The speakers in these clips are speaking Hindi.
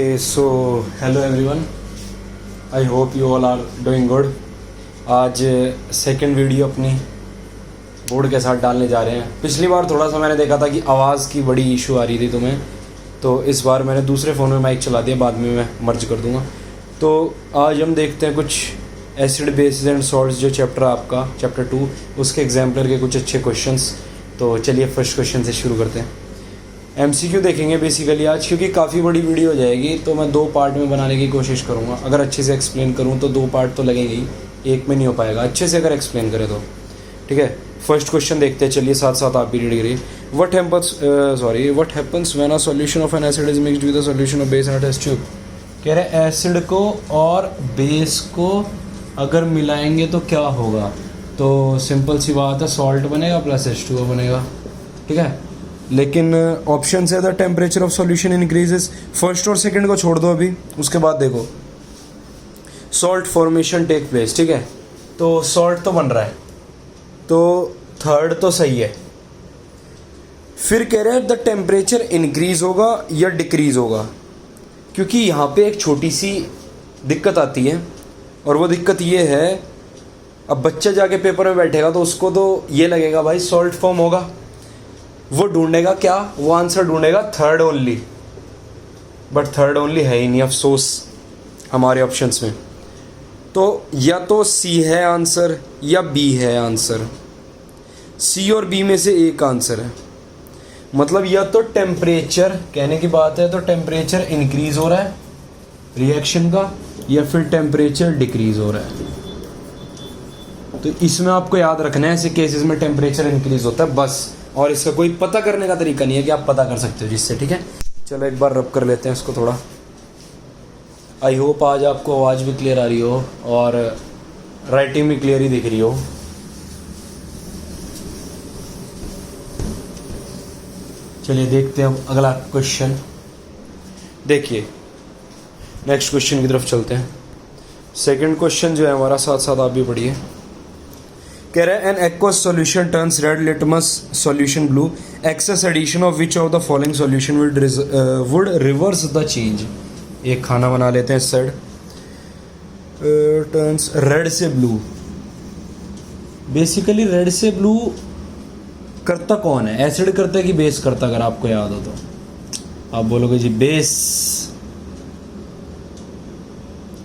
So hello everyone, I hope you all are doing good. आज सेकंड वीडियो अपनी बोर्ड के साथ डालने जा रहे हैं। पिछली बार थोड़ा सा मैंने देखा था कि आवाज़ की बड़ी इशू आ रही थी तुम्हें, तो इस बार मैंने दूसरे फ़ोन में माइक चला दिया, बाद में मैं मर्ज कर दूंगा। तो आज हम देखते हैं कुछ एसिड बेसिस एंड सॉल्ट्स, जो चैप्टर आपका चैप्टर 2 उसके एग्जाम्पलर के कुछ अच्छे क्वेश्चंस। तो चलिए फर्स्ट क्वेश्चन से शुरू करते हैं। MCQ देखेंगे बेसिकली आज, क्योंकि काफ़ी बड़ी वीडियो हो जाएगी तो मैं 2 पार्ट में बनाने की कोशिश करूँगा। अगर अच्छे से एक्सप्लेन करूँ तो 2 पार्ट तो लगेंगे ही, एक में नहीं हो पाएगा अच्छे से अगर एक्सप्लेन करें तो। ठीक है, फर्स्ट क्वेश्चन देखते हैं, चलिए साथ साथ आप भी रीड करिए। What happens when a solution of an acid is mixed with a solution of base in a test tube. कह रहे एसिड को और बेस को अगर मिलाएंगे तो क्या होगा। तो सिंपल सी बात है, सॉल्ट बनेगा प्लस H2O बनेगा। ठीक है, लेकिन ऑप्शन है the temperature of solution increases. First और सेकंड को छोड़ दो अभी, उसके बाद देखो सॉल्ट फॉर्मेशन टेक प्लेस। ठीक है, तो सॉल्ट तो बन रहा है, तो थर्ड तो सही है। फिर कह रहे हैं द टेम्परेचर इंक्रीज होगा या डिक्रीज होगा, क्योंकि यहाँ पे एक छोटी सी दिक्कत आती है, और वो दिक्कत ये है, अब बच्चा जाके पेपर में बैठेगा तो उसको तो ये लगेगा भाई सॉल्ट फॉर्म होगा, वो ढूंढेगा क्या, वो आंसर ढूंढेगा third only. But third only है ही नहीं, अफसोस हमारे ऑप्शंस में। तो या तो C है आंसर या B है आंसर। C और B में से एक आंसर है, मतलब या तो टेम्परेचर, कहने की बात है तो टेम्परेचर इंक्रीज हो रहा है रिएक्शन का, या फिर टेम्परेचर डिक्रीज हो रहा है। तो इसमें आपको याद रखना है, ऐसे केसेस में टेम्परेचर इंक्रीज होता है बस, और इसका कोई पता करने का तरीका नहीं है कि आप पता कर सकते हो जिससे। ठीक है, चलो एक बार रब कर लेते हैं इसको थोड़ा। आई होप आज आपको आवाज़ भी क्लियर आ रही हो और राइटिंग भी क्लियर ही दिख रही हो। चलिए देखते हैं अगला क्वेश्चन। देखिए नेक्स्ट क्वेश्चन की तरफ चलते हैं। सेकंड क्वेश्चन जो है हमारा, साथ साथ आप भी पढ़िए। कह रहे हैं an aqueous solution turns red litmus solution blue, excess addition of which of the following solution would reverse the change. एक खाना बना लेते हैं इस साइड। टर्न्स रेड से ब्लू, बेसिकली रेड से ब्लू करता कौन है, एसिड करता है कि बेस करता, अगर आपको याद हो तो आप बोलोगे जी बेस।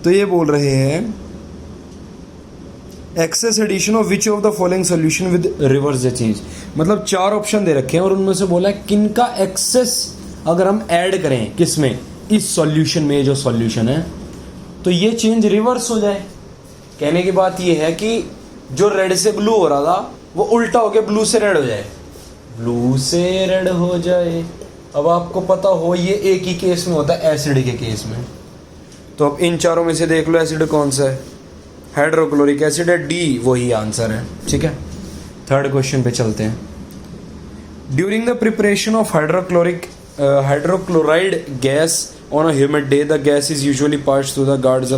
तो ये बोल रहे हैं excess addition of which of the following solution with reverse the change. मतलब 4 ऑप्शन दे रखे हैं और उनमें से बोला है किन का एक्सेस अगर हम ऐड करें, किसमें, इस सॉल्यूशन में, जो सॉल्यूशन है, तो ये चेंज रिवर्स हो जाए। कहने की बात ये है कि जो रेड से ब्लू हो रहा था वो उल्टा हो गया ब्लू से रेड हो जाए, ब्लू से रेड हो जाए। अब आपको पता हो ये एक ही केस में होता है, एसिड के केस में। तो अब इन चारों में से देख लो एसिड कौन सा है, हाइड्रोक्लोरिक एसिड है, D वही आंसर है। ठीक है, थर्ड क्वेश्चन पे चलते हैं। During the preparation of hydrochloride gas on a humid day the gas is usually pass through the guards.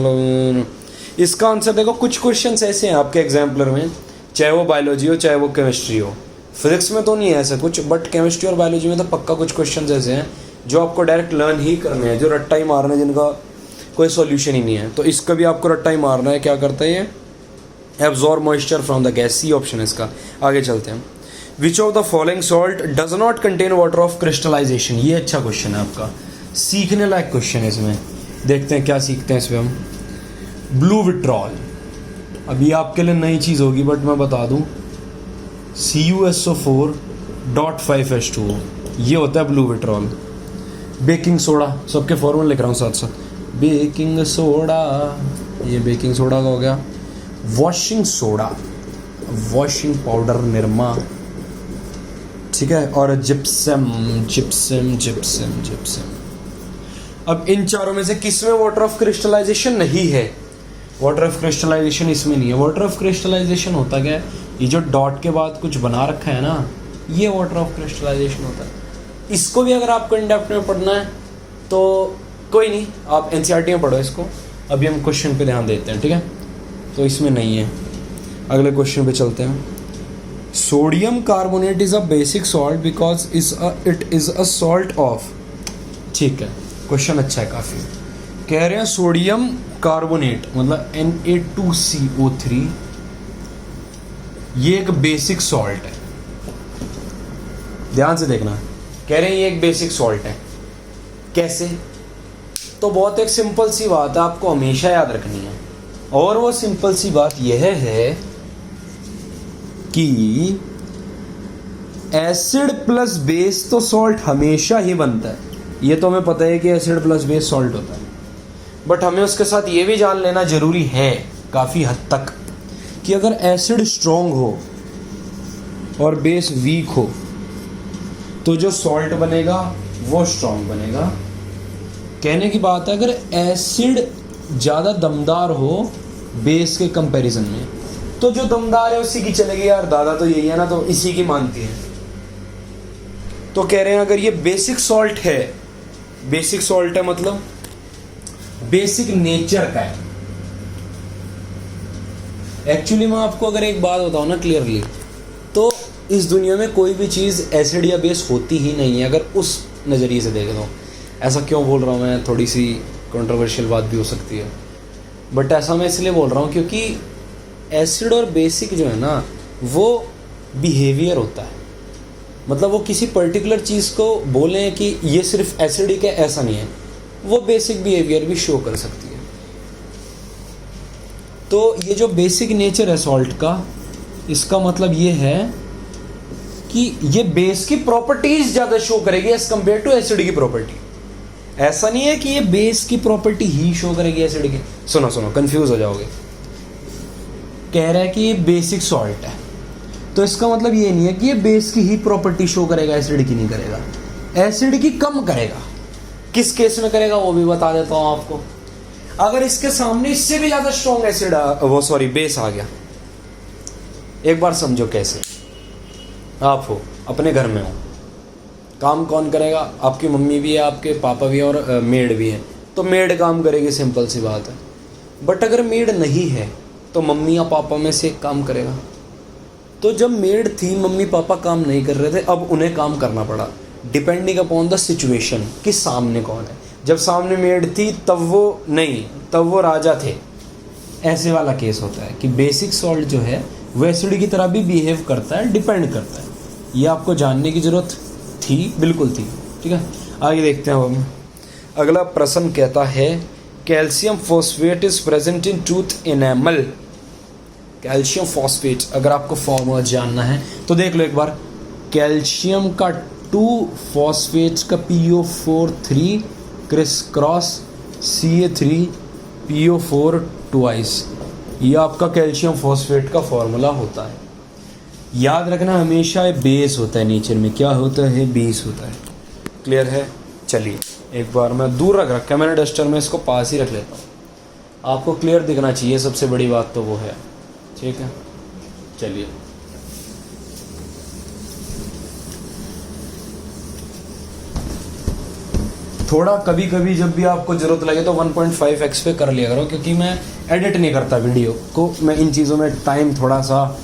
इसका आंसर देखो, कुछ क्वेश्चंस ऐसे हैं आपके एग्जाम्पलर में, चाहे वो बायोलॉजी हो चाहे वो केमिस्ट्री हो। फिजिक्स में तो नहीं है ऐसा कुछ, बट केमिस्ट्री और बायोलॉजी में तो पक्का कुछ क्वेश्चंस ऐसे हैं जो आपको डायरेक्ट लर्न ही करने हैं, जो रट्टा ही मारने हैं, जिनका कोई सॉल्यूशन ही नहीं है। तो इसका भी आपको रट्टा ही मारना है। क्या करता है ये, absorb moisture from the gas, C option है इसका। आगे चलते हैं। Which of the following salt does not contain water of crystallization. ये अच्छा क्वेश्चन है आपका, सीखने लायक क्वेश्चन है। इसमें देखते हैं क्या सीखते हैं इसमें हम। ब्लू विट्रॉल, अभी आपके लिए नई चीज़ होगी बट मैं बता दूं, CuSO4.5H2O, ये होता है ब्लू विट्रॉल। बेकिंग सोडा, सबके फॉर्मूला लिख रहा हूँ साथ साथ। बेकिंग सोडा, ये बेकिंग सोडा का हो गया। Washing soda, washing powder Nirma. ठीक है, और जिप्सम जिप्सम जिप्सम जिप्सम। अब इन चारों में से किसमें वाटर ऑफ क्रिस्टलाइजेशन नहीं है? वाटर ऑफ क्रिस्टलाइजेशन इसमें नहीं है। वाटर ऑफ क्रिस्टलाइजेशन होता क्या है, ये जो डॉट के बाद कुछ बना रखा है ना, ये वाटर ऑफ क्रिस्टलाइजेशन होता है। इसको भी अगर आपको इन डेप्थ में पढ़ना है तो कोई नहीं, आप NCERT में पढ़ो इसको। अभी हम क्वेश्चन पे ध्यान देते हैं। ठीक है, तो इसमें नहीं है। अगले क्वेश्चन पे चलते हैं। Sodium carbonate is a basic salt because it is a salt of. ठीक है, क्वेश्चन अच्छा है काफ़ी। कह रहे हैं सोडियम कार्बोनेट मतलब Na2CO3 ये एक बेसिक सॉल्ट है। ध्यान से देखना, कह रहे हैं ये एक बेसिक सॉल्ट है। कैसे? तो बहुत एक सिंपल सी बात है, आपको हमेशा याद रखनी है। और वो सिंपल सी बात यह है कि एसिड प्लस बेस तो सॉल्ट हमेशा ही बनता है। ये तो हमें पता है कि एसिड प्लस बेस सॉल्ट होता है, बट हमें उसके साथ ये भी जान लेना जरूरी है काफ़ी हद तक कि अगर एसिड स्ट्रॉन्ग हो और बेस वीक हो तो जो सॉल्ट बनेगा वो स्ट्रॉन्ग बनेगा। कहने की बात है, अगर एसिड ज़्यादा दमदार हो बेस के कंपैरिजन में तो जो दमदार है उसी की चलेगी। यार दादा तो यही है ना, तो इसी की मानती है। तो कह रहे हैं अगर ये बेसिक सॉल्ट है, बेसिक सॉल्ट है मतलब बेसिक नेचर का है। एक्चुअली मैं आपको अगर एक बात बताऊं ना क्लियरली, तो इस दुनिया में कोई भी चीज़ एसिड या बेस होती ही नहीं है अगर उस नज़रिए से देख लो। ऐसा क्यों बोल रहा हूँ मैं, थोड़ी सी कंट्रोवर्शियल बात भी हो सकती है, बट ऐसा मैं इसलिए बोल रहा हूँ क्योंकि एसिड और बेसिक जो है ना वो बिहेवियर होता है। मतलब वो किसी पर्टिकुलर चीज़ को बोलें कि ये सिर्फ एसिडिक है, ऐसा नहीं है, वो बेसिक बिहेवियर भी शो कर सकती है। तो ये जो बेसिक नेचर है सॉल्ट का, इसका मतलब ये है कि ये बेस की प्रॉपर्टीज ज़्यादा शो करेगी एज कम्पेयर टू एसिड की प्रॉपर्टी। ऐसा नहीं है कि ये बेस की प्रॉपर्टी ही शो करेगी एसिड की। सुनो सुनो, कंफ्यूज हो जाओगे। कह रहा है कि ये बेसिक सॉल्ट है, तो इसका मतलब ये नहीं है कि ये बेस की ही प्रॉपर्टी शो करेगा, एसिड की नहीं करेगा। एसिड की कम करेगा। किस केस में करेगा वो भी बता देता हूं आपको। अगर इसके सामने इससे भी ज्यादा स्ट्रॉन्ग एसिड बेस आ गया, एक बार समझो कैसे। आप हो अपने घर में हो, काम कौन करेगा? आपकी मम्मी भी है, आपके पापा भी है और मेड भी है, तो मेड काम करेगी, सिंपल सी बात है। बट अगर मेड नहीं है तो मम्मी या पापा में से एक काम करेगा। तो जब मेड थी, मम्मी पापा काम नहीं कर रहे थे, अब उन्हें काम करना पड़ा, डिपेंडिंग अपॉन द सिचुएशन कि सामने कौन है। जब सामने मेड थी तब वो नहीं, तब वो राजा थे। ऐसे वाला केस होता है कि बेसिक सॉल्ट जो है वो एसिड की तरह भी बिहेव करता है, डिपेंड करता है। ये आपको जानने की जरूरत थी, बिल्कुल थी। ठीक है, आगे देखते हैं हम। अगला प्रश्न कहता है calcium phosphate is present in tooth enamel. Calcium phosphate, अगर आपको फॉर्मूला जानना है तो देख लो एक बार। कैल्शियम का 2 फॉस्फेट्स का PO4 criss cross Ca3PO4 twice, ये आपका कैल्शियम फॉस्फेट का फॉर्मूला होता है। याद रखना हमेशा बेस होता है, नेचर में क्या होता है, बेस होता है। क्लियर है? चलिए एक बार मैं दूर रख रखा है मैंने डस्टर में, इसको पास ही रख लेता हूँ। आपको क्लियर दिखना चाहिए, सबसे बड़ी बात तो वो है। ठीक है, चलिए थोड़ा कभी कभी जब भी आपको ज़रूरत लगे तो 1.5x पे कर लिया करो, क्योंकि मैं एडिट नहीं करता वीडियो को। मैं इन चीज़ों में टाइम थोड़ा सा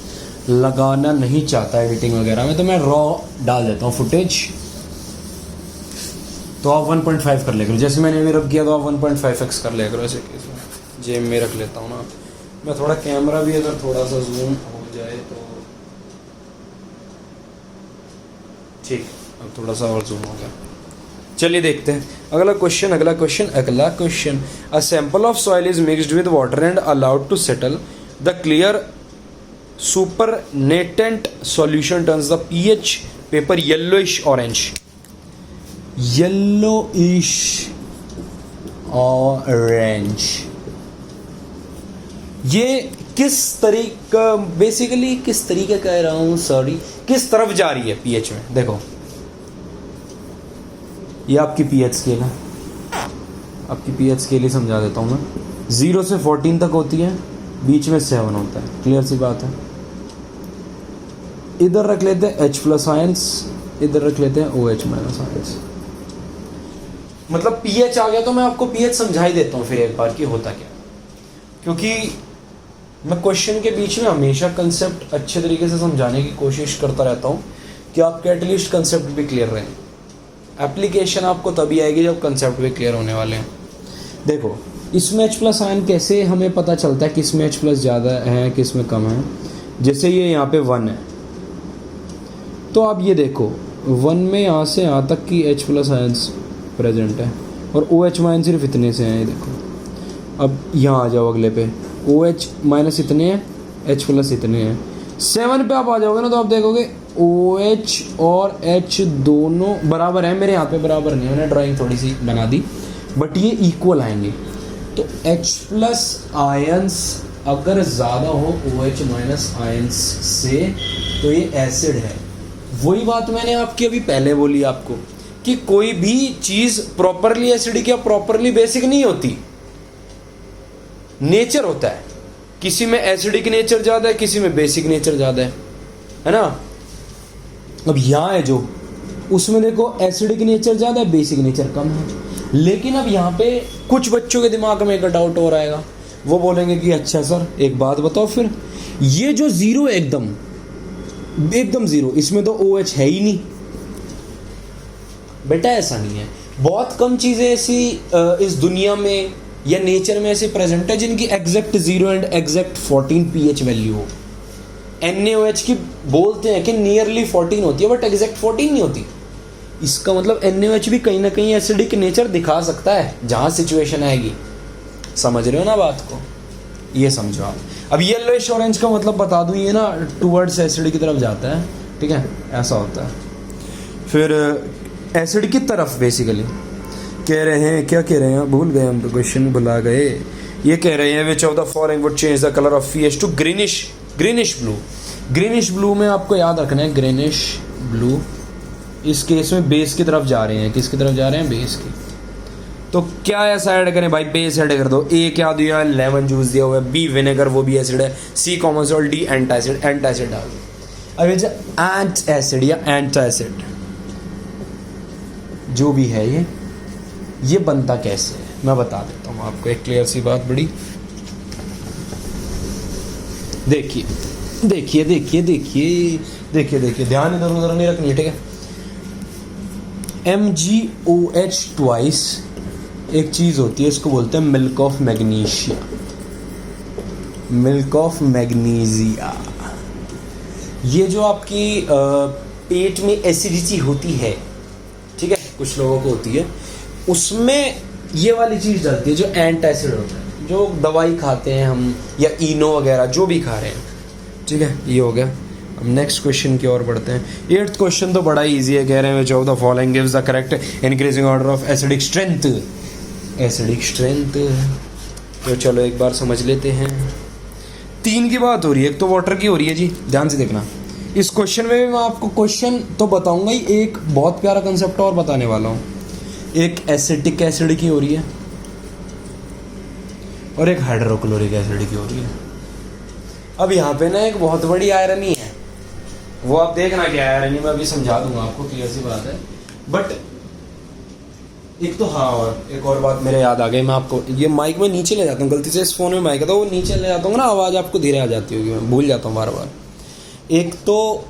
लगाना नहीं चाहता एडिटिंग वगैरह में, तो मैं रॉ डाल देता हूँ फुटेज। तो आप 1.5 कर लिया करो, जैसे मैंने अभी रब किया तो आप 1.5x कर लिया करो। ऐसे केस में जेब में रख लेता हूँ ना मैं। थोड़ा कैमरा भी अगर थोड़ा सा जूम हो जाए तो ठीक, अब थोड़ा सा और जूम हो गया। चलिए देखते हैं अगला question. A sample of soil is mixed with water and allowed to settle the clear supernatant solution turns the pH paper yellowish orange. ये किस तरीका, बेसिकली किस तरीके कह रहा हूँ, सॉरी, किस तरफ जा रही है pH में? देखो ये आपकी pH स्केल है। आपकी pH स्केल ही समझा देता हूँ मैं। 0 से 14 तक होती है, बीच में 7 होता है। क्लियर सी बात है। इधर रख लेते हैं H+ आयंस, इधर रख लेते हैं OH- आयंस। मतलब pH आ गया तो मैं आपको pH समझा ही देता हूँ फिर एक बार कि होता क्या, क्योंकि मैं क्वेश्चन के बीच में हमेशा कंसेप्ट अच्छे तरीके से समझाने की कोशिश करता रहता हूँ कि आपके एटलीस्ट कंसेप्ट भी क्लियर रहें। एप्लीकेशन आपको तभी आएगी जब कंसेप्ट भी क्लियर होने वाले हैं। देखो इसमें H प्लस आयन कैसे हमें पता चलता है किस में H प्लस ज़्यादा है किस में कम है। जैसे ये यहाँ पे 1 है, तो आप ये देखो 1 में यहाँ से यहाँ तक की H प्लस आयन्स प्रेजेंट है और OH माइनस सिर्फ इतने से हैं। ये देखो अब यहाँ आ जाओ अगले पे, OH माइनस इतने हैं, H प्लस इतने हैं। 7 पे आप आ जाओगे ना तो आप देखोगे OH और H दोनों बराबर है। मेरे यहाँ पे बराबर नहीं है, मैंने ड्राइंग थोड़ी सी बना दी, बट ये इक्वल आएंगे। तो H प्लस आयन्स अगर ज़्यादा हो OH माइनस आयन्स से तो ये एसिड है। वही बात मैंने आपकी अभी पहले बोली आपको कि कोई भी चीज़ प्रॉपरली एसिडिक या प्रॉपरली बेसिक नहीं होती, नेचर होता है। किसी में एसिडिक नेचर ज़्यादा है, किसी में बेसिक नेचर ज़्यादा है ना। अब यहाँ है जो, उसमें देखो एसिडिक नेचर ज़्यादा है, बेसिक नेचर कम है। लेकिन अब यहाँ पे कुछ बच्चों के दिमाग में एक डाउट हो रहेगा, वो बोलेंगे कि अच्छा सर एक बात बताओ, फिर ये जो जीरो है एकदम जीरो, इसमें तो OH है ही नहीं। बेटा ऐसा नहीं है, बहुत कम चीज़ें ऐसी इस दुनिया में या नेचर में ऐसे प्रेजेंट है जिनकी exact 0 and exact 14 pH value हो। NaOH की बोलते हैं कि नियरली 14 होती है, बट एग्जैक्ट 14 नहीं होती। इसका मतलब NaOH भी कहीं ना कहीं एसिडिक नेचर दिखा सकता है जहाँ सिचुएशन आएगी। समझ रहे हो ना बात को, ये समझो आप। अब येलोइश ऑरेंज का मतलब बता दूँ, ये ना टूवर्ड्स एसिड की तरफ जाता है, ठीक है, ऐसा होता है। फिर एसिड की तरफ बेसिकली कह रहे हैं, क्या कह रहे हैं, भूल गए हम तो, क्वेश्चन भुला गए। ये कह रहे हैं which of the following would change the colour of pH to greenish blue. Greenish blue में आपको याद रखना है, ग्रीनिश ब्लू इस केस में बेस की तरफ जा रहे हैं। किसकी तरफ जा रहे हैं? बेस की। तो क्या ऐसा ऐड करें भाई? बेस ऐड कर दो। ए क्या दिया है? लेमन जूस दिया हुआ है। बी विनेगर, वो भी एसिड है। सी कॉमन सॉल्ट। डी एंटासिड डाल दो। अब एंट एसिड या एंटासिड जो भी है ये बनता कैसे है मैं बता देता हूँ आपको, एक क्लियर सी बात बड़ी। देखिए देखिए देखिए देखिए देखिए देखिए, ध्यान इधर उधर नहीं रखनी है, ठीक है। MgOH ट्वाइस एक चीज़ होती है, इसको बोलते हैं milk of magnesia. Milk of magnesia ये जो आपकी पेट में एसिडिटी होती है, ठीक है, कुछ लोगों को होती है, उसमें ये वाली चीज़ डलती है जो एंटासिड होता है, जो दवाई खाते हैं हम या इनो वगैरह जो भी खा रहे हैं, ठीक है। ये हो गया। अब नेक्स्ट क्वेश्चन की ओर बढ़ते हैं। 8th क्वेश्चन तो बड़ा इजी है, कह रहे हैं which of the following gives the correct increasing order of acidic strength. Acidic strength तो चलो एक बार समझ लेते हैं। 3 की बात हो रही है, एक तो वाटर की हो रही है जी, ध्यान से देखना। इस क्वेश्चन में मैं आपको क्वेश्चन तो बताऊंगा ही, एक बहुत प्यारा कंसेप्ट और बताने वाला हूँ। एक एसिटिक एसिड की हो रही है और एक हाइड्रोक्लोरिक एसिड की हो रही है। अब यहाँ पे ना एक बहुत बड़ी आयरनी है, वो आप देखना क्या आयरनी, मैं अभी समझा दूंगा आपको, क्लियर सी बात है। बट एक तो हाँ, और एक और बात मेरे याद आ गई, मैं आपको ये माइक में नीचे ले जाता हूँ गलती से, इस फोन में माइक है तो वो नीचे ले जाता हूँ ना, आवाज़ आपको धीरे आ जाती होगी, मैं भूल जाता हूँ बार बार। एक तो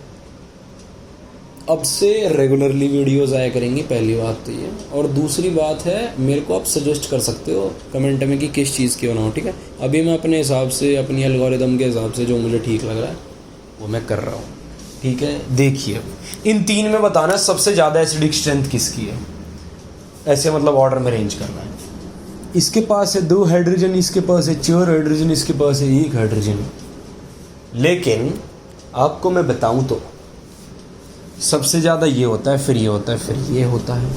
अब से रेगुलरली वीडियोस आया करेंगी, पहली बात तो ये, और दूसरी बात है मेरे को आप सजेस्ट कर सकते हो कमेंट में कि किस चीज़ की होना हो, ठीक है। अभी मैं अपने हिसाब से, अपनी एल्गोरिदम के हिसाब से जो मुझे ठीक लग रहा है वो मैं कर रहा हूँ, ठीक है। देखिए इन 3 में बताना सबसे ज़्यादा एसिडिक स्ट्रेंथ किसकी है, ऐसे मतलब ऑर्डर में रेंज करना है। इसके पास है 2 हाइड्रोजन, इसके पास है 4 हाइड्रोजन, इसके पास है 1 हाइड्रोजन। लेकिन आपको मैं बताऊं तो सबसे ज़्यादा ये होता है, फिर ये होता है, फिर ये होता है।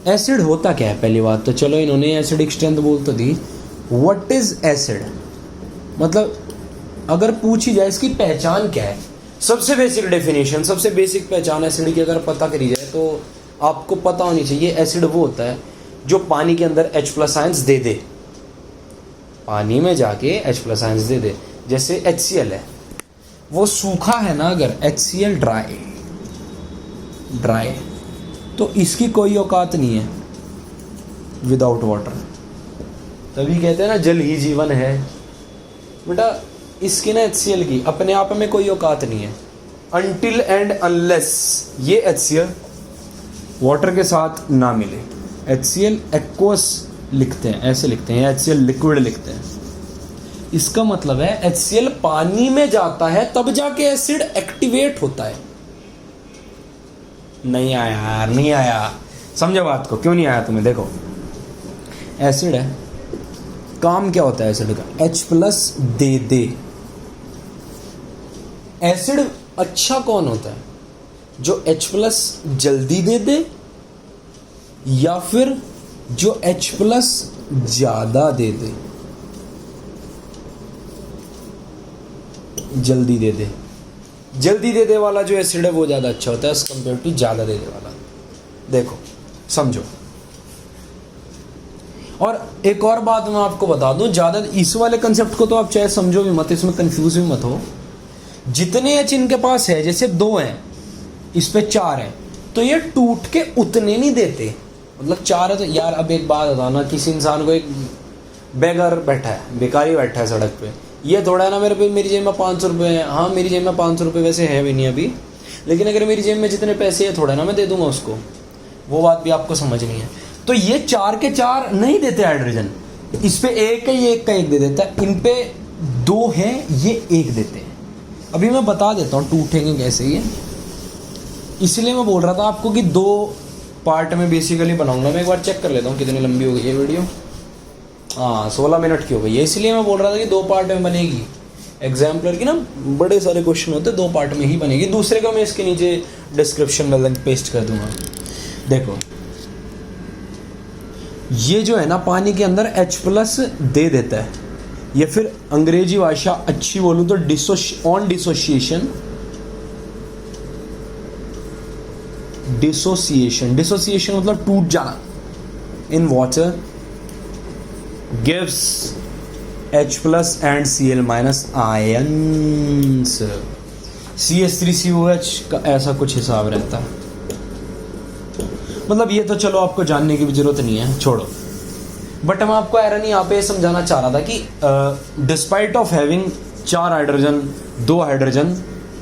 एसिड होता क्या है पहली बात तो, चलो इन्होंने एसिडिक स्ट्रेंथ बोल तो दी। व्हाट इज एसिड, मतलब अगर पूछी जाए इसकी पहचान क्या है, सबसे बेसिक डेफिनेशन, सबसे बेसिक पहचान एसिड की अगर पता करी जाए तो आपको पता होनी चाहिए। एसिड वो होता है जो पानी के अंदर H+ आयंस दे दे, पानी में जाके H+ आयंस दे दे। जैसे HCl है, वो सूखा है ना, अगर HCl ड्राई, तो इसकी कोई औकात नहीं है विदाउट वाटर। तभी कहते हैं ना जल ही जीवन है। बेटा इसकी ना HCl की अपने आप में कोई औकात नहीं है, अनटिल एंड अनलेस ये HCl वाटर के साथ ना मिले। HCl एक्वस लिखते हैं, ऐसे लिखते हैं, HCl लिक्विड लिखते हैं। इसका मतलब है HCl पानी में जाता है तब जाके एसिड एक्टिवेट होता है। नहीं आया यार, नहीं आया, समझो बात को, क्यों नहीं आया तुम्हें? देखो एसिड है, काम क्या होता है एसिड का? H+ दे दे। एसिड अच्छा कौन होता है? जो H+ जल्दी दे दे या फिर जो H+ ज्यादा दे दे? जल्दी दे दे। जल्दी दे दे वाला जो एसिड है वो ज़्यादा अच्छा होता है एज कम्पेयर टू ज़्यादा दे दे वाला। देखो समझो। और एक और बात मैं आपको बता दूं, ज़्यादा इस वाले कंसेप्ट को तो आप चाहे समझो भी मत, इसमें कंफ्यूज भी मत हो। जितने एच इनके पास है, जैसे 2 हैं, इस पे 4 हैं, तो ये टूट के उतने नहीं देते। मतलब 4 है तो यार, अब एक बात बताना, किसी इंसान को एक बेगर बैठा है, बेकारी बैठा है सड़क पे, ये थोड़ा है ना मेरे पे, मेरी जेब में 500 रुपये हैं। हाँ मेरी जेब में 500 रुपये वैसे है भी नहीं अभी, लेकिन अगर मेरी जेब में जितने पैसे हैं थोड़ा ना मैं दे दूंगा उसको, वो बात भी आपको समझनी है। तो ये 4 के 4 नहीं देते हाइड्रोजन, इस पे 1 है, ये 1 का 1 दे देता है, इन पे 2 है, ये 1 देते हैं। अभी मैं बता देता हूँ टूटेंगे कैसे ये, इसलिए मैं बोल रहा था आपको कि 2 पार्ट में बेसिकली बनाऊंगा। मैं एक बार चेक कर लेता हूँ कितनी लंबी हो गई ये वीडियो। हाँ 16 मिनट की हो गई है, इसलिए मैं बोल रहा था कि 2 पार्ट में बनेगी। एग्जाम्पलर की ना बड़े सारे क्वेश्चन होते हैं, 2 पार्ट में ही बनेगी। दूसरे का मैं इसके नीचे डिस्क्रिप्शन में पेस्ट कर दूंगा। देखो ये जो है ना पानी के अंदर H+ दे देता है, या फिर अंग्रेजी भाषा अच्छी बोलूं तो ऑन डिसोसिएशन मतलब टूट जाना, in water gives H+ and Cl- ions, CH3COH का ऐसा कुछ हिसाब रहता है। मतलब ये तो चलो आपको जानने की भी जरूरत नहीं है, छोड़ो। बट मैं आपको एरन यहाँ पे समझाना चाह रहा था कि despite of having 4 hydrogen 2 hydrogen,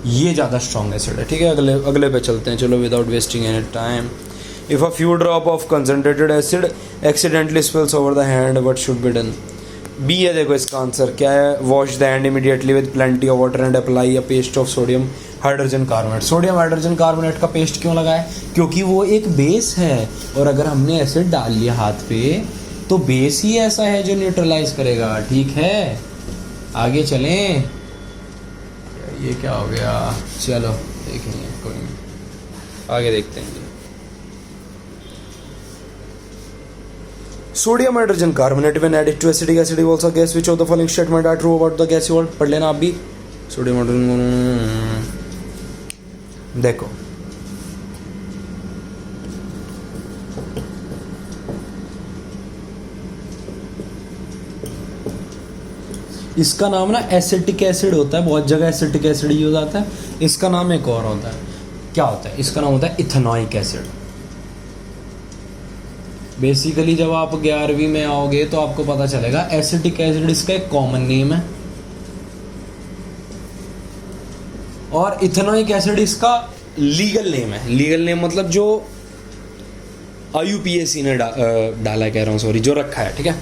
ये ज़्यादा स्ट्रॉन्ग एसिड है। ठीक है, अगले पे चलते हैं, चलो without wasting any time. If a few drop of concentrated acid accidentally spills over the hand, what should be done? B है, देखो इसका आंसर क्या है? Wash the hand immediately with plenty of water and apply a paste of sodium hydrogen carbonate. Sodium hydrogen carbonate का पेस्ट क्यों लगाया? क्योंकि वो एक बेस है, और अगर हमने एसिड डाल लिया हाथ पे तो बेस ही ऐसा है जो न्यूट्रलाइज करेगा। ठीक है, आगे चलें। ये क्या हो गया? चलो देखेंगे, कोई नहीं, आगे देखते हैं। Sodium hydrogen carbonate when added to acetic acid evolves a gas, which of the following statement are true about the gas evolved? पढ़ लेना आप भी। सोडियम हाइड्रोजन, देखो इसका नाम ना एसिटिक एसिड होता है, बहुत जगह एसिटिक एसिड यूज आता है। इसका नाम एक और होता है, क्या होता है? इसका नाम होता है इथेनॉइक एसिड। बेसिकली जब आप 11वीं में आओगे तो आपको पता चलेगा एसिटिक एसिड इसका एक कॉमन नेम है, और इथेनॉइक एसिड इसका लीगल नेम है। लीगल नेम मतलब जो IUPAC ने डाला कह रहा हूँ, सॉरी, जो रखा है। ठीक है,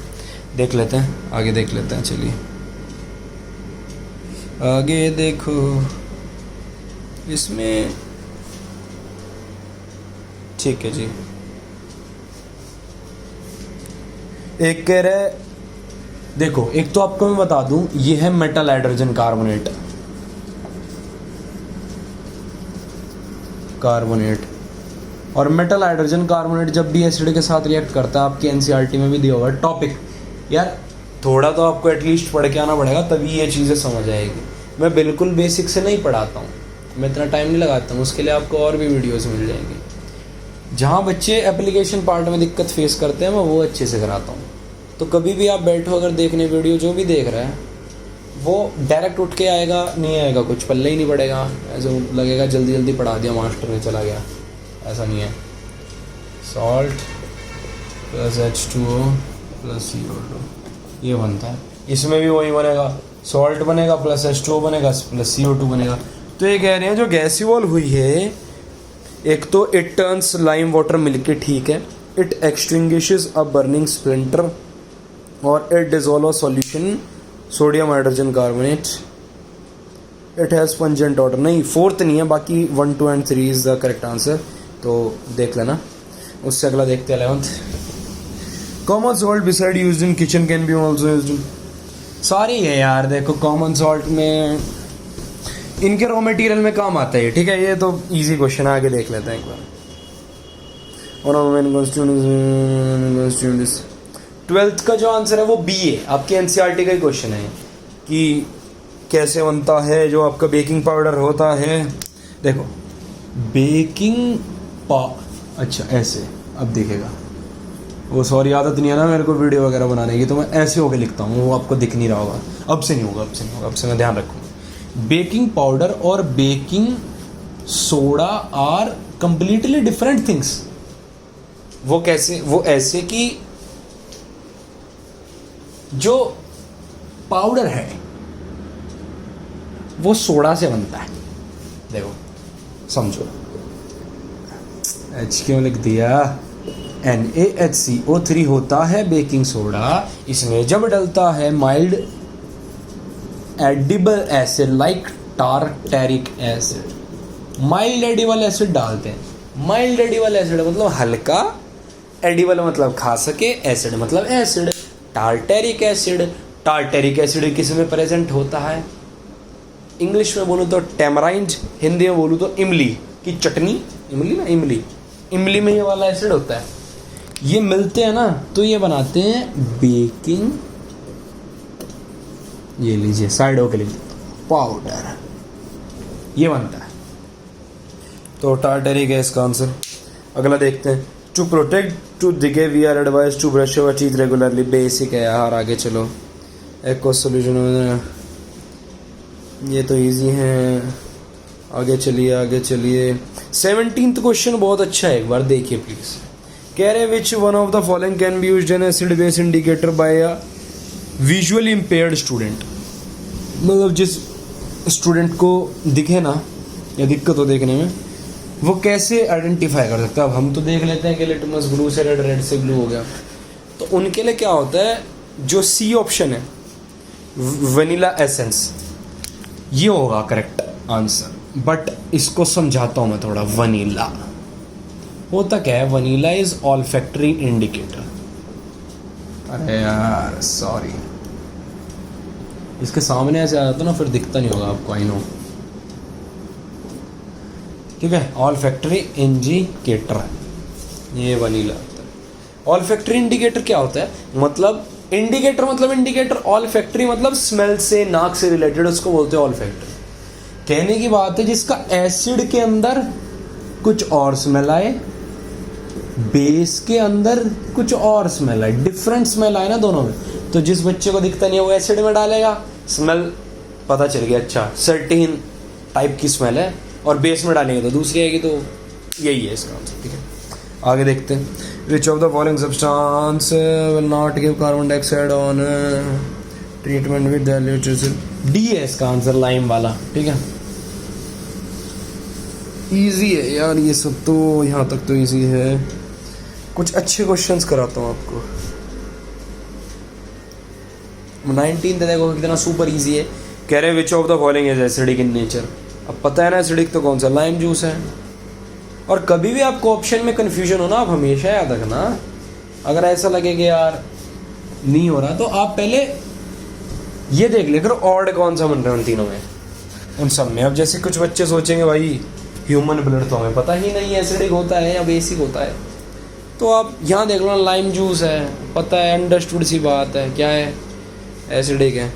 देख लेते हैं, आगे देख लेते हैं। चलिए आगे देखो, इसमें ठीक है जी। एक कह रहा है, देखो एक तो आपको मैं बता दूं, ये है मेटल हाइड्रोजन कार्बोनेट, और मेटल हाइड्रोजन कार्बोनेट जब भी एसिड के साथ रिएक्ट करता है, आपकी NCERT में भी दिया हुआ है टॉपिक। यार थोड़ा तो आपको एटलीस्ट पढ़ के आना पड़ेगा, तभी ये चीज़ें समझ आएगी। मैं बिल्कुल बेसिक से नहीं पढ़ाता हूँ, मैं इतना टाइम नहीं लगाता हूँ, उसके लिए आपको और भी वीडियोस मिल जाएंगी। जहाँ बच्चे एप्लीकेशन पार्ट में दिक्कत फेस करते हैं, मैं वो अच्छे से कराता हूँ। तो कभी भी आप बैठो, अगर देखने वीडियो, जो भी देख रहा है वो डायरेक्ट उठ के आएगा नहीं आएगा, कुछ पल्ले ही नहीं पड़ेगा, ऐसे लगेगा जल्दी जल्दी पढ़ा दिया मास्टर ने, चला गया। ऐसा नहीं है। Salt plus H2O plus CO2 ये बनता है, इसमें भी वही बनेगा, सॉल्ट बनेगा प्लस H2O बनेगा प्लस CO2 बनेगा। तो ये कह रहे हैं जो गैस इवॉल्व हुई है एक तो it turns lime water milky, ठीक है, it extinguishes a burning splinter, और it dissolve solution sodium hydrogen carbonate, it has pungent order. नहीं, फोर्थ नहीं है, बाकी 1, 2 and 3 is the correct answer, तो देख लेना। उससे अगला देखते हैं 11th। Common salt beside used in kitchen can be also used in, सारी है यार। देखो कॉमन सॉल्ट में इनके रॉ मटेरियल में काम आता है, ठीक है, ये तो इजी क्वेश्चन है, आगे देख लेते हैं एक बार। और 12th का जो आंसर है वो बी है, आपके एनसीईआरटी का ही क्वेश्चन है कि कैसे बनता है जो आपका बेकिंग पाउडर होता है। देखो अच्छा ऐसे, अब दिखेगा वो, सॉरी आदत नहीं है ना मेरे को वीडियो वगैरह बनाने की, तो मैं ऐसे होके लिखता हूँ, वो आपको दिख नहीं रहा होगा। अब से नहीं होगा, अब से मैं ध्यान रखूँगा। बेकिंग पाउडर और baking soda are completely different things. वो कैसे? वो ऐसे कि जो पाउडर है वो सोडा से बनता है। देखो समझो, H क्यों लिख दिया? NaHCO3 होता है बेकिंग सोडा, इसमें जब डलता है mild edible acid like tartaric acid. Mild edible acid डालते हैं। माइल्ड एडिबल एसिड मतलब हल्का, एडिबल मतलब खा सके, एसिड मतलब एसिड। टारटेरिक एसिड किस में प्रेजेंट होता है? इंग्लिश में बोलूँ तो टेमराइंड, हिंदी में बोलूँ तो इमली की चटनी, इमली में ये वाला एसिड होता है। ये मिलते हैं ना तो ये बनाते हैं बेकिंग, ये लीजिए साइड होके लिख देता हूं, पाउडर, ये बनता है। तो टारटेरिक है इसका आंसर। अगला देखते हैं। To protect tooth decay we are advise to brush your teeth regularly. Basic है यार, आगे चलो। एक्वा सोल्यूशन, ये तो इजी है, आगे चलिए। 17th क्वेश्चन बहुत अच्छा है, एक बार देखिए प्लीज। कह रहे which one of the following can be used an acid base indicator by a visually impaired student. मतलब जिस स्टूडेंट को दिखे ना या दिक्कत हो देखने में, वो कैसे आइडेंटिफाई कर सकता है? अब हम तो देख लेते हैं कि लिटमस ब्लू से रेड, रेड से ब्लू हो गया, तो उनके लिए क्या होता है, जो सी ऑप्शन है वनीला एसेंस, ये होगा करेक्ट आंसर। बट इसको समझाता हूं मैं थोड़ा। वनीला होता क्या है? Vanilla is olfactory indicator. अरे यार सॉरी, इसके सामने ऐसे आ जाता ना, फिर दिखता नहीं होगा आपको, आई नो। ठीक है, ऑल्फैक्टरी इंडिकेटर, ये वनीला होता है। ऑल्फैक्टरी इंडिकेटर क्या होता है? मतलब इंडिकेटर, ऑल्फैक्टरी मतलब स्मेल से, नाक से रिलेटेड, उसको बोलते हैं ऑल्फैक्टरी। कहने की बात है जिसका एसिड के अंदर कुछ और स्मेल आए, बेस के अंदर कुछ और स्मेल आए, डिफरेंट स्मेल आए ना दोनों में, तो जिस बच्चे को दिखता नहीं है वो एसिड में डालेगा, स्मेल पता चल गया, अच्छा सर्टेन टाइप की स्मेल है, और बेस में डालेंगे तो दूसरी आएगी। तो यही है इसका आंसर। ठीक है, आगे देखते हैं। Which of the following substance will not give carbon dioxide on treatment with diluted? D है इसका आंसर, लाइम वाला। ठीक है, इजी है यार ये सब, तो यहाँ तक तो इजी है। कुछ अच्छे क्वेश्चंस कराता हूँ आपको। 19 देखो कितना सुपर इजी है। कह रहे विच of the following is acidic in nature. अब पता है ना एसिडिक तो कौन सा? लाइम जूस है। और कभी भी आपको ऑप्शन में कंफ्यूजन हो ना, आप हमेशा याद रखना, अगर ऐसा लगे कि यार नहीं हो रहा, तो आप पहले ये देख ले करो ऑड कौन सा बन रहा है उन तीनों में, उन सब में। अब जैसे कुछ बच्चे सोचेंगे भाई ह्यूमन ब्लड तो हमें पता ही नहीं एसिडिक होता है या बेसिक होता है, तो आप यहाँ देख लो, लाइम जूस है, पता है, अंडरस्टूड सी बात है, क्या है, एसिडिक है।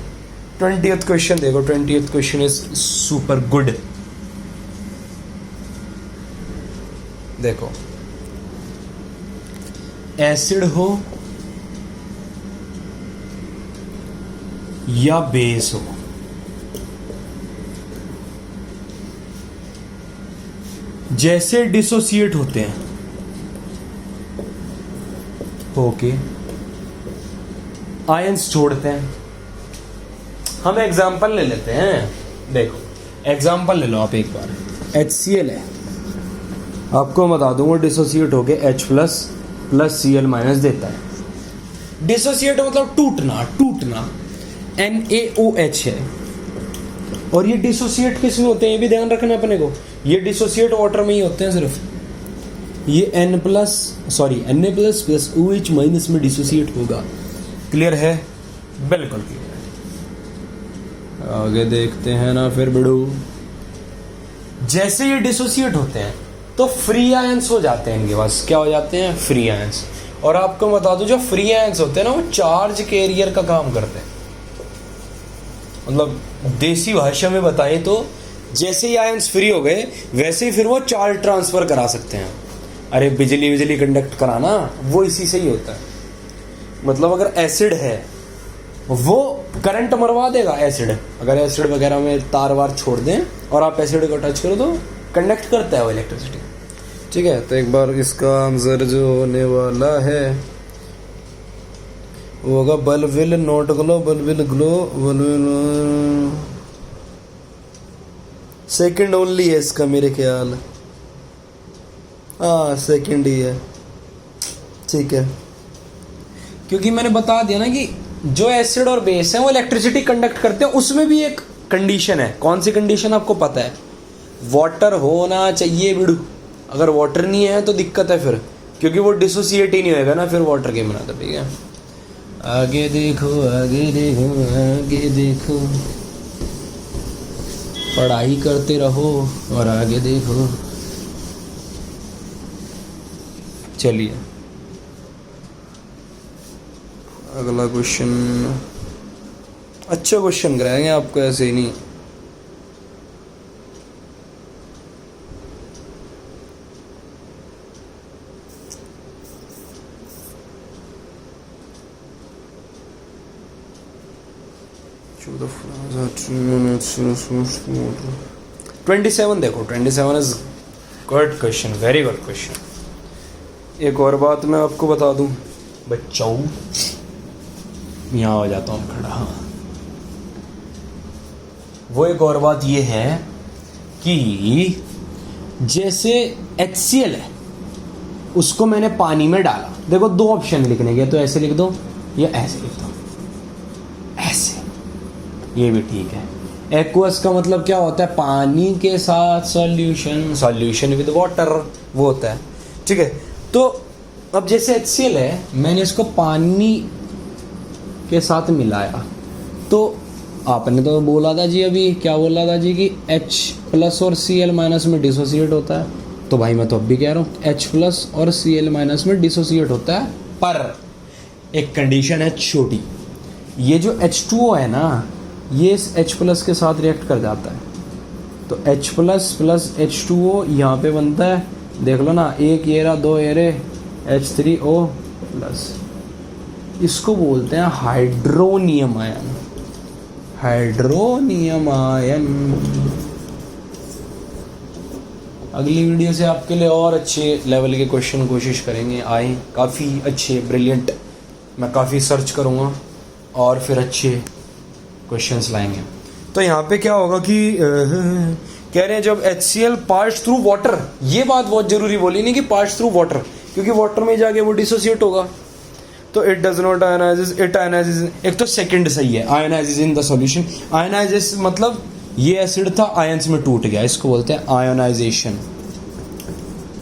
20th क्वेश्चन देखो। 20th question is super good. देखो, एसिड हो या बेस हो, जैसे डिसोसिएट होते हैं ओके, आयंस छोड़ते हैं। हम एग्जाम्पल ले लेते हैं। देखो एग्जाम्पल ले लो आप एक बार। HCl है, आपको बता दूँ वो डिसोसिएट होके H plus plus Cl minus देता है। डिसोसिएट मतलब टूटना, टूटना, NaOH है। और ये डिसोसिएट किस में होते हैं ये भी ध्यान रखना अपने को, ये डिसोसिएट वाटर में ही होते हैं सिर्फ। ये Na plus plus OH minus में डिसोसिएट होगा। क्लियर है? बिल्कुल क्लियर है। आगे देखते हैं ना फिर बड़ू। जैसे ये डिसोसिएट होते हैं तो फ्री आयंस हो जाते हैं इनके पास। क्या हो जाते हैं? Free ions. और आपको बता दूं जो फ्री आयंस होते हैं ना वो चार्ज कैरियर का काम करते हैं। मतलब देसी भाषा में बताएं तो जैसे ही आयंस फ्री हो गए वैसे ही फिर वो चार्ज ट्रांसफर करा सकते हैं। अरे बिजली कंडक्ट कराना वो इसी से ही होता है। मतलब अगर एसिड है वो करंट मरवा देगा। एसिड, अगर एसिड वगैरह में तार वार छोड़ दें और आप एसिड को टच करो तो कंडक्ट करता है वो इलेक्ट्रिसिटी। ठीक है, तो एक बार इसका आंसर जो होने वाला है वो होगा bulb will not glow, bulb will glow, bulb will. Second only है इसका मेरे ख्याल। हाँ सेकंड ही है। ठीक है, क्योंकि मैंने बता दिया ना कि जो एसिड और बेस है वो इलेक्ट्रिसिटी कंडक्ट करते हैं। उसमें भी एक कंडीशन है। कौन सी कंडीशन आपको पता है? वाटर होना चाहिए बिड़ू। अगर वाटर नहीं है तो दिक्कत है फिर, क्योंकि वो डिसोसिएट ही नहीं होएगा ना फिर वाटर के बिना। तो ठीक है, आगे देखो आगे देखो आगे देखो, पढ़ाई करते रहो और आगे देखो। चलिए अगला क्वेश्चन। अच्छा क्वेश्चन कराएंगे आपको, ऐसे ही नहीं। ट्वेंटी 27 देखो, 27 is good question, very good question. एक और बात मैं आपको बता दूं बच्चों, यहाँ हो जाता हूँ खड़ा। हाँ, वो एक और बात ये है कि जैसे HCl है उसको मैंने पानी में डाला। देखो दो ऑप्शन लिखने के, तो ऐसे लिख दो या ऐसे लिख दो। ऐसे, ये भी ठीक है। एक्वस का मतलब क्या होता है? पानी के साथ सॉल्यूशन, सॉल्यूशन विद वाटर वो होता है। ठीक है, तो अब जैसे HCl है मैंने इसको पानी के साथ मिलाया, तो आपने तो बोला था जी, अभी क्या बोला था जी कि H प्लस और Cl माइनस में डिसोसिएट होता है। तो भाई मैं तो अब भी कह रहा हूँ H प्लस और Cl माइनस में डिसोसिएट होता है, पर एक कंडीशन है छोटी। ये जो H2O है ना ये इस H प्लस के साथ रिएक्ट कर जाता है। तो H प्लस प्लस H2O यहाँ पे बनता है, देख लो ना, एक ये रहा, दो ये रे, H3O प्लस। इसको बोलते हैं हाइड्रोनियम आयन। Hydronium ion. अगली वीडियो से आपके लिए और अच्छे लेवल के क्वेश्चन कोशिश करेंगे आए, काफ़ी अच्छे ब्रिलियंट। मैं काफ़ी सर्च करूँगा और फिर अच्छे क्वेश्चंस लाएंगे। तो यहाँ पे क्या होगा कि कह रहे हैं जब HCl पास थ्रू वाटर, ये बात बहुत जरूरी बोली नहीं कि पास थ्रू वाटर, क्योंकि वाटर में जाके वो डिसोसिएट होगा। तो it does not ionize, it ionizes. एक तो सेकंड सही है, ionizes in the solution. Ionizes मतलब ये एसिड था आयंस में टूट गया, इसको बोलते हैं आयोनाइजेशन।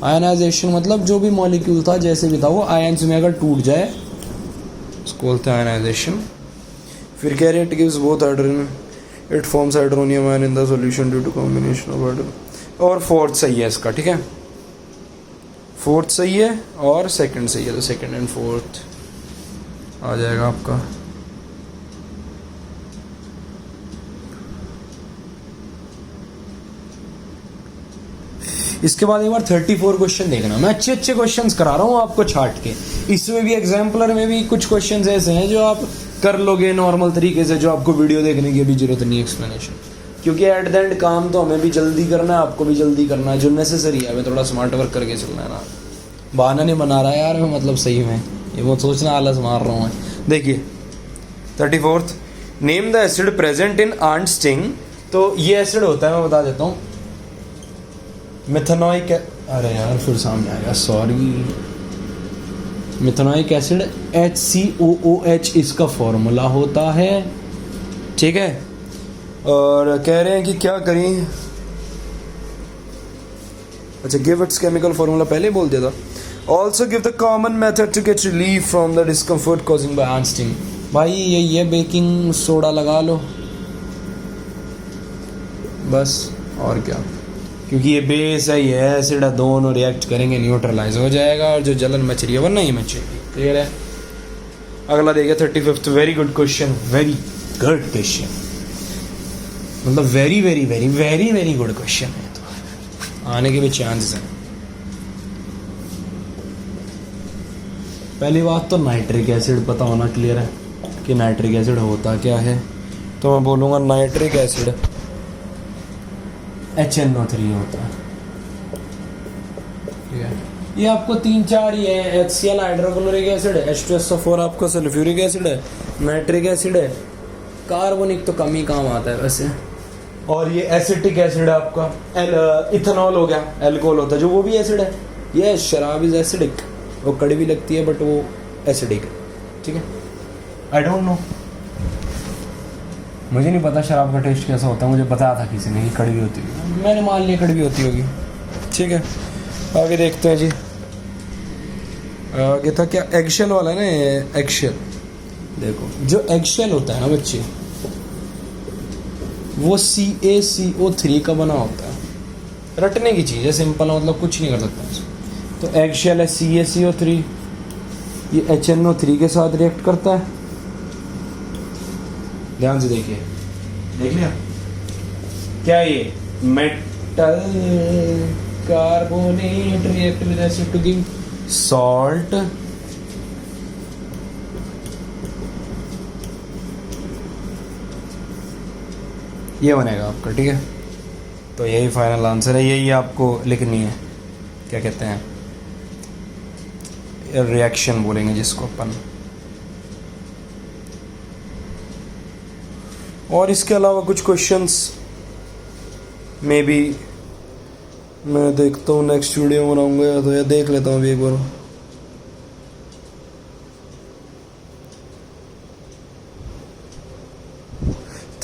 आयनाइजेशन मतलब जो भी मॉलिक्यूल था जैसे भी था वो आयंस में अगर टूट जाए इसको बोलते हैं आयनाइजेशन। फिर कह रहे हैं it gives both hydrogen, it forms hydronium ion in the solution due to combination of hydrogen. और फोर्थ सही है इसका, ठीक है, फोर्थ सही है और सेकंड सही है, तो सेकंड एंड फोर्थ आ जाएगा आपका। इसके बाद एक बार 34 क्वेश्चन देखना। मैं अच्छे अच्छे क्वेश्चंस करा रहा हूँ आपको छाट के। इसमें भी एग्जाम्पलर में भी कुछ क्वेश्चंस ऐसे हैं जो आप कर लोगे नॉर्मल तरीके से, जो आपको वीडियो देखने की भी जरूरत नहीं एक्सप्लेनेशन, क्योंकि एट द एंड काम तो हमें भी जल्दी करना है, आपको भी जल्दी करना है, जो नेसेसरी है। हमें थोड़ा स्मार्ट वर्क करके चलना है ना, बहाना नहीं बना रहा है यार मैं, मतलब सही में ये वो सोचना आलस मार रहा हूँ मैं। देखिए 34th, name the acid present in ant sting. तो ये एसिड होता है, मैं बता देता हूँ, मिथेनॉइक अरे यार फिर सामने आ गया, सॉरी। मिथेनोइक एसिड HCOOH इसका फॉर्मूला होता है, ठीक है। और कह रहे हैं कि क्या करें, अच्छा गिव इट्स केमिकल फॉर्मूला पहले बोल दिया था। Also give the common method to get relief from the discomfort causing by hand sting. भाई ये बेकिंग सोडा लगा लो बस, और क्या, क्योंकि ये बेस है ये एसिड है, दोनों रिएक्ट करेंगे, न्यूट्रलाइज हो जाएगा और जो जलन मच रही है वरना ही मच रही है। क्लियर है। अगला देखिए 35th, very good question, very good question, मतलब very very very very very good question है, तो आने के भी चांसेस हैं। पहली बात तो नाइट्रिक एसिड पता होना क्लियर है कि नाइट्रिक एसिड होता क्या है, तो मैं बोलूँगा नाइट्रिक एसिड HNO3 होता है, ठीक है। ये आपको 3-4 ही है, HCl हाइड्रोक्लोरिक एसिड है, H2SO4 आपका सल्फ्यूरिक एसिड है, नाइट्रिक एसिड है, कार्बोनिक तो कम ही काम आता है वैसे, और ये एसिटिक एसिड है आपका, इथेनॉल हो गया, एल्कोहल होता है जो वो भी एसिड है। ये शराब इज एसिडिक, वो कड़वी लगती है बट वो एसिडिक है, ठीक है। आई डोंट नो, मुझे नहीं पता शराब का टेस्ट कैसा होता है, मुझे बताया था किसी ने कि कड़वी होती है, मैंने मान लिया कड़वी होती होगी, ठीक है। आगे देखते हैं जी, आगे था क्या, एगशेल वाला है ना, एगशेल। देखो जो एगशेल होता है ना बच्चे, वो CaCO3 का बना होता है, रटने की चीज़ है, सिंपल, मतलब कुछ नहीं कर सकता। तो एगशेल है CaCO3, ये HNO3 के साथ रिएक्ट करता है, ध्यान से देखिए, देख लिया क्या, ये metal carbonate react with acid to give salt, ये बनेगा आपका, ठीक है। तो यही फाइनल आंसर है, यही आपको लिखनी है, क्या कहते हैं, रिएक्शन बोलेंगे जिसको अपन। और इसके अलावा कुछ क्वेश्चंस मे बी मैं देखता हूँ नेक्स्ट वीडियो बनाऊंगा, तो या देख लेता हूँ अभी एक बार।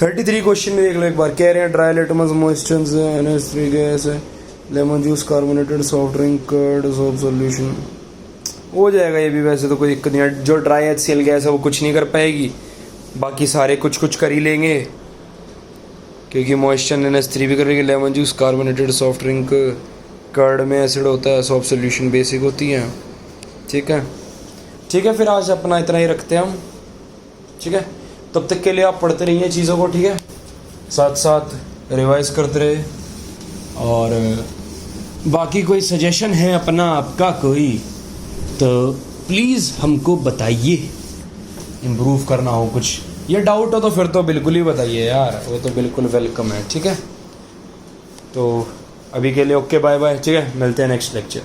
थर्टी 33 क्वेश्चन में देख लो एक बार। कह रहे हैं dry litmus moisture NH3 gas है, lemon juice, carbonated soft drink, curd, soap solution, हो जाएगा ये भी, वैसे तो कोई दिक्कत नहीं है। जो ड्राई HCl गैस है वो कुछ नहीं कर पाएगी, बाकी सारे कुछ कुछ कर ही लेंगे, क्योंकि मॉइस्चर NH3 भी करेगी, lemon juice, carbonated soft drink, curd में एसिड होता है, सॉफ्ट सॉल्यूशन बेसिक होती है, ठीक है। ठीक है, फिर आज अपना इतना ही रखते हैं हम, ठीक है। तब तक के लिए आप पढ़ते रहिए चीज़ों को, ठीक है, साथ साथ रिवाइज करते रहे, और बाकी कोई सजेशन है अपना आपका कोई तो प्लीज़ हमको बताइए, इम्प्रूव करना हो कुछ, ये डाउट हो तो फिर तो बिल्कुल ही बताइए यार, वो तो बिल्कुल वेलकम है, ठीक है। तो अभी के लिए ओके, बाय बाय, ठीक है, मिलते हैं नेक्स्ट लेक्चर।